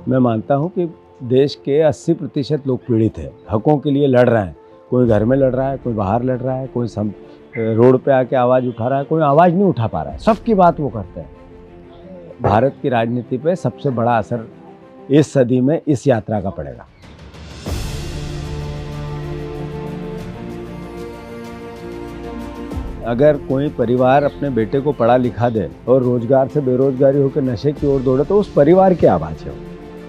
मैं मानता हूं कि देश के 80% लोग पीड़ित हैं, हकों के लिए लड़ रहे हैं। कोई घर में लड़ रहा है, कोई बाहर लड़ रहा है, कोई रोड पे आके आवाज़ उठा रहा है, कोई आवाज़ नहीं उठा पा रहा है। सबकी बात वो करते हैं। भारत की राजनीति पे सबसे बड़ा असर इस सदी में इस यात्रा का पड़ेगा। अगर कोई परिवार अपने बेटे को पढ़ा लिखा दे और रोजगार से बेरोजगारी होकर नशे की ओर दौड़े तो उस परिवार की आवाज़ है,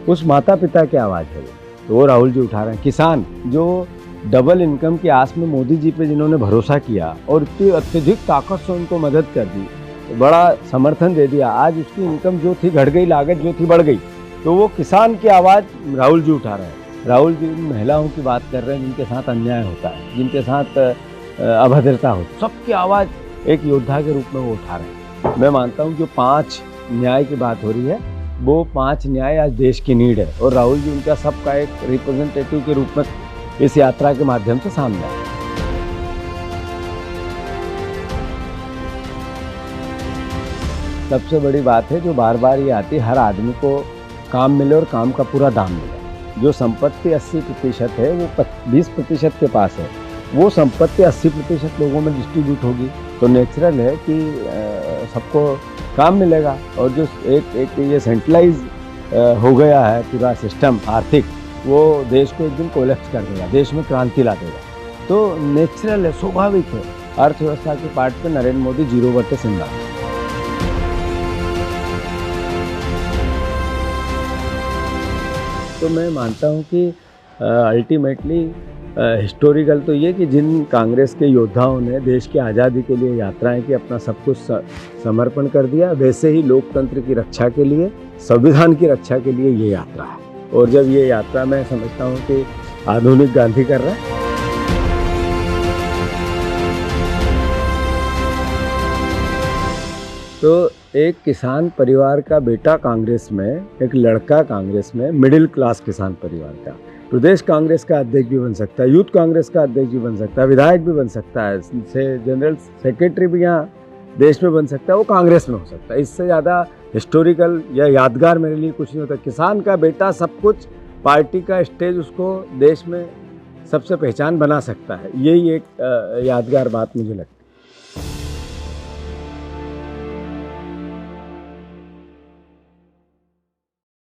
उस माता पिता की आवाज़ है। तो वो राहुल जी उठा रहे हैं। किसान जो डबल इनकम की आस में मोदी जी पे जिन्होंने भरोसा किया और इतनी अत्यधिक ताकत से उनको मदद कर दी, बड़ा समर्थन दे दिया, आज उसकी इनकम जो थी घट गई, लागत जो थी बढ़ गई। तो वो किसान की आवाज़ राहुल जी उठा रहे हैं। राहुल जी महिलाओं की बात कर रहे हैं जिनके साथ अन्याय होता है, जिनके साथ अभद्रता हो, सबकी आवाज़ एक योद्धा के रूप में वो उठा रहे हैं। मैं मानता हूँ जो 5 न्याय की बात हो रही है, वो 5 न्याय आज देश की नीड है और राहुल जी उनका सबका एक रिप्रेजेंटेटिव के रूप में इस यात्रा के माध्यम से सामने आए। सबसे बड़ी बात है जो बार बार ये आती है, हर आदमी को काम मिले और काम का पूरा दाम मिले। जो संपत्ति 80% है वो 20% के पास है, वो संपत्ति 80% लोगों में डिस्ट्रीब्यूट होगी तो नेचुरल है कि सबको काम मिलेगा। और जो एक ये सेंट्रलाइज हो गया है पूरा सिस्टम आर्थिक, वो देश को एक दिन कोलैप्स कर देगा, देश में क्रांति ला देगा। तो नेचुरल है, स्वाभाविक है। अर्थव्यवस्था के पार्ट पे नरेंद्र मोदी 0/100। तो मैं मानता हूँ कि अल्टीमेटली हिस्टोरिकल तो ये कि जिन कांग्रेस के योद्धाओं ने देश की आज़ादी के लिए यात्राएं की, अपना सब कुछ समर्पण कर दिया, वैसे ही लोकतंत्र की रक्षा के लिए, संविधान की रक्षा के लिए ये यात्रा है। और जब ये यात्रा मैं समझता हूँ कि आधुनिक गांधी कर रहा है। तो एक किसान परिवार का बेटा कांग्रेस में, एक लड़का कांग्रेस में, मिडिल क्लास किसान परिवार का प्रदेश कांग्रेस का अध्यक्ष भी बन सकता है, यूथ कांग्रेस का अध्यक्ष भी बन सकता है, विधायक भी बन सकता है, जनरल सेक्रेटरी भी यहाँ देश में बन सकता है, वो कांग्रेस में हो सकता है। इससे ज़्यादा हिस्टोरिकल या यादगार मेरे लिए कुछ नहीं होता। किसान का बेटा सब कुछ, पार्टी का स्टेज उसको देश में सबसे पहचान बना सकता है। यही एक यादगार बात मुझे लगती है।